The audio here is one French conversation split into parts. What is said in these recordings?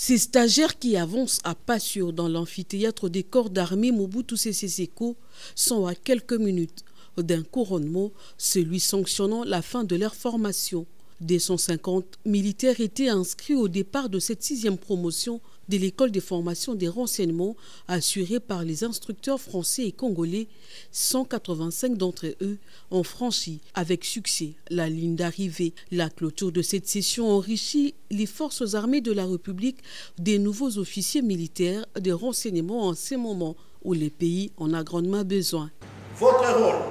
Ces stagiaires qui avancent à pas sûr dans l'amphithéâtre des corps d'armée Mobutu Sese Seko sont à quelques minutes d'un couronnement, celui sanctionnant la fin de leur formation. Des 150 militaires étaient inscrits au départ de cette 6e promotion de l'école de formation des renseignements assurée par les instructeurs français et congolais. 185 d'entre eux ont franchi avec succès la ligne d'arrivée. La clôture de cette session enrichit les forces armées de la République des nouveaux officiers militaires de renseignement en ce moment où le pays en a grandement besoin. Votre rôle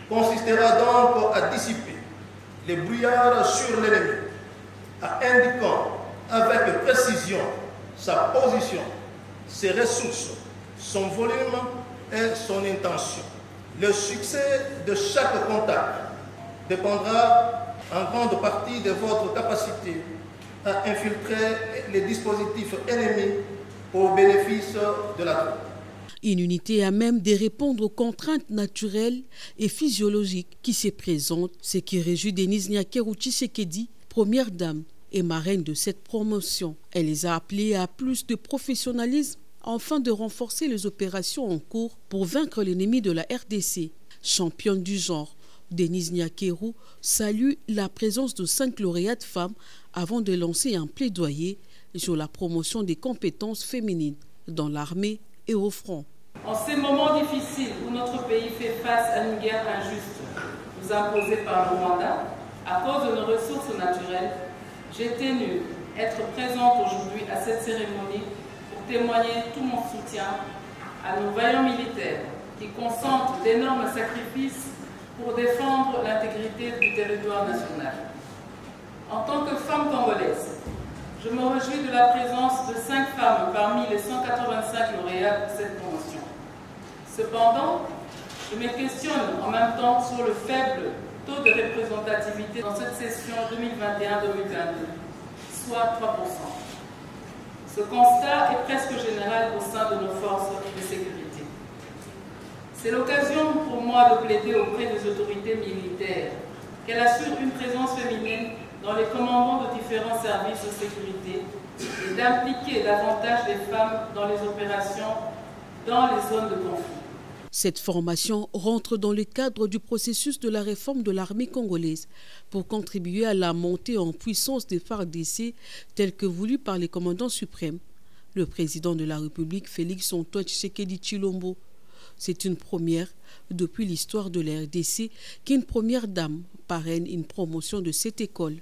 consistera donc à dissiper les brouillards sur l'ennemi, en indiquant avec précision sa position, ses ressources, son volume et son intention. Le succès de chaque contact dépendra en grande partie de votre capacité à infiltrer les dispositifs ennemis au bénéfice de la troupe. Une unité à même de répondre aux contraintes naturelles et physiologiques qui se présentent, ce qui réjouit Denise Nyakeru Tshisekedi, première dame et marraine de cette promotion. Elle les a appelés à plus de professionnalisme afin de renforcer les opérations en cours pour vaincre l'ennemi de la RDC. Championne du genre, Denise Nyakeru salue la présence de 5 lauréates femmes avant de lancer un plaidoyer sur la promotion des compétences féminines dans l'armée et au front. En ces moments difficiles où notre pays fait face à une guerre injuste, nous imposée par le Rwanda, à cause de nos ressources naturelles, j'ai tenu être présente aujourd'hui à cette cérémonie pour témoigner tout mon soutien à nos vaillants militaires qui consentent d'énormes sacrifices pour défendre l'intégrité du territoire national. En tant que femme congolaise, je me réjouis de la présence de 5 femmes parmi les 185 lauréats de cette promotion. Cependant, je me questionne en même temps sur le faible taux de représentativité dans cette session 2021-2022, soit 3%. Ce constat est presque général au sein de nos forces de sécurité. C'est l'occasion pour moi de plaider auprès des autorités militaires qu'elles assurent une présence féminine dans les commandements de différents services de sécurité et d'impliquer davantage les femmes dans les opérations dans les zones de conflit. Cette formation rentre dans le cadre du processus de la réforme de l'armée congolaise pour contribuer à la montée en puissance des FARDC tels que voulus par les commandants suprêmes. Le président de la République, Félix-Antoine Tshisekedi Tshilombo. C'est une première depuis l'histoire de la RDC qu'une première dame parraine une promotion de cette école.